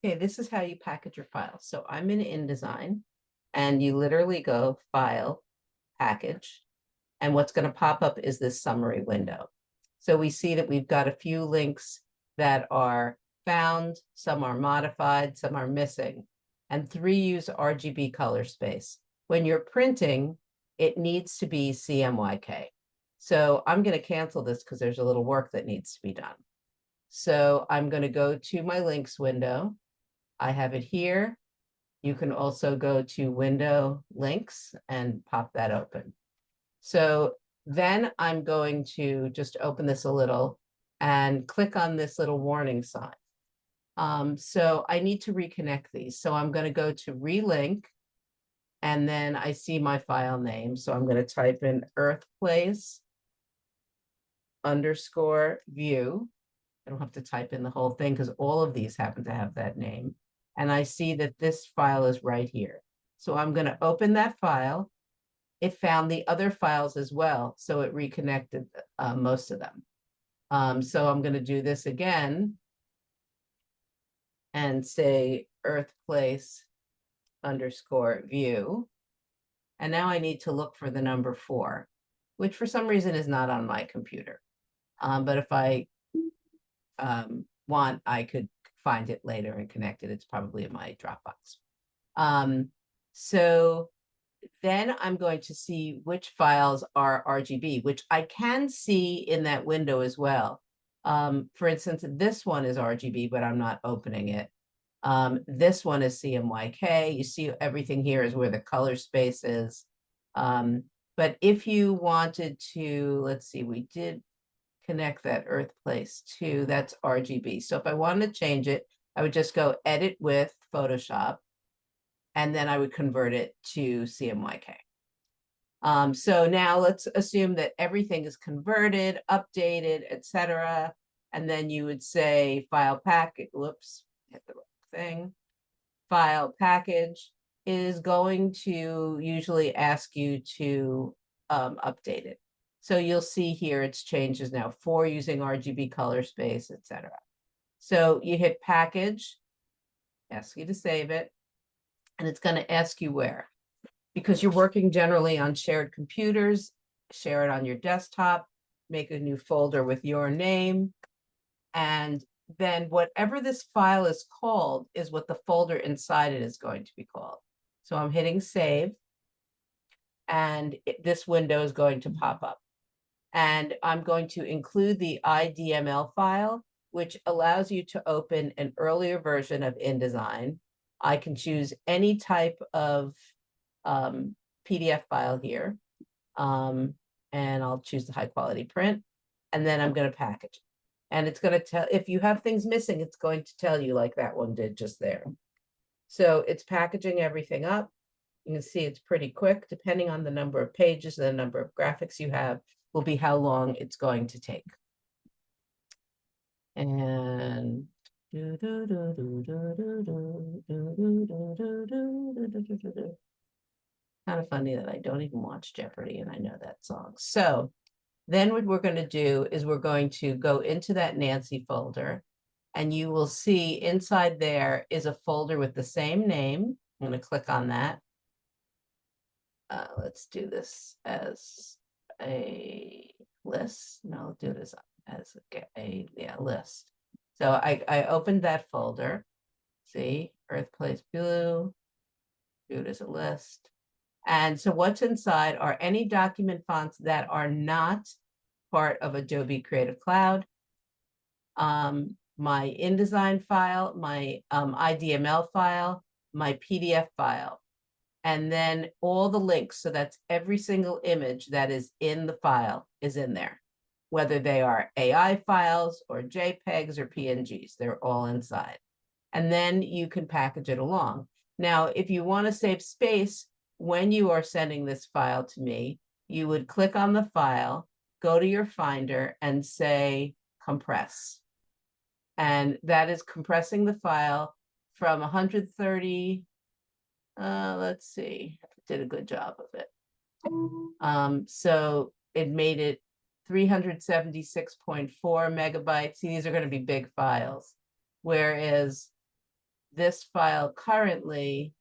Okay, this is how you package your files. So I'm in InDesign, and you literally go File, Package, and what's going to pop up is this summary window. So we see that we've got a few links that are found, some are modified, some are missing, and 3 use RGB color space. When you're printing, it needs to be CMYK. So I'm going to cancel this because there's a little work that needs to be done. So I'm going to go to my links window. I have it here. You can also go to Window Links and pop that open. So then I'm going to just open this a little and click on this little warning sign. So I need to reconnect these. So I'm going to go to Relink, and then I see my file name. So I'm going to type in earthplace _ view. I don't have to type in the whole thing because all of these happen to have that name. And I see that this file is right here. So I'm going to open that file. It found the other files as well, so it reconnected most of them. So I'm going to do this again and say earthplace _ view. And now I need to look for the number 4, which for some reason is not on my computer. But if I want, I could find it later and connect it. It's probably in my Dropbox. So then I'm going to see which files are RGB, which I can see in that window as well. For instance, this one is RGB, but I'm not opening it. This one is CMYK. You see everything here is where the color space is. But if you wanted to, let's see, we did connect that earthplace to, that's RGB. So if I wanted to change it, I would just go Edit with Photoshop, and then I would convert it to CMYK. So now let's assume that everything is converted, updated, etc. And then you would say File Package, whoops, hit the wrong thing. File Package is going to usually ask you to update it. So you'll see here it's changes now, 4 using RGB color space, etc. So you hit Package, ask you to save it, and it's going to ask you where. Because you're working generally on shared computers, share it on your desktop, make a new folder with your name, and then whatever this file is called is what the folder inside it is going to be called. So I'm hitting Save, and this window is going to pop up. And I'm going to include the IDML file, which allows you to open an earlier version of InDesign. I can choose any type of PDF file here, and I'll choose the high quality print, and then I'm going to package it. And it's going to tell, if you have things missing, it's going to tell you like that one did just there. So it's packaging everything up. You can see it's pretty quick, depending on the number of pages and the number of graphics you have, will be how long it's going to take. And kind of funny that I don't even watch Jeopardy and I know that song. So then what we're going to do is we're going to go into that Nancy folder, and you will see inside there is a folder with the same name. I'm going to click on that. Let's do this as a list. No, I'll do this as a list. So I opened that folder. See, Earthplace Blue, do it as a list. And so what's inside are any document fonts that are not part of Adobe Creative Cloud, my InDesign file, my IDML file, my PDF file, and then all the links. So that's every single image that is in the file is in there, whether they are AI files or JPEGs or PNGs, they're all inside. And then you can package it along. Now, if you want to save space, when you are sending this file to me, you would click on the file, go to your Finder, and say compress. And that is compressing the file from 130, let's see, I did a good job of it. So it made it 376.4 megabytes. See, these are going to be big files. Whereas this file currently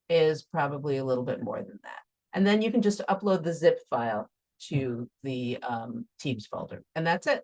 is probably a little bit more than that. And then you can just upload the zip file to the Teams folder, and that's it.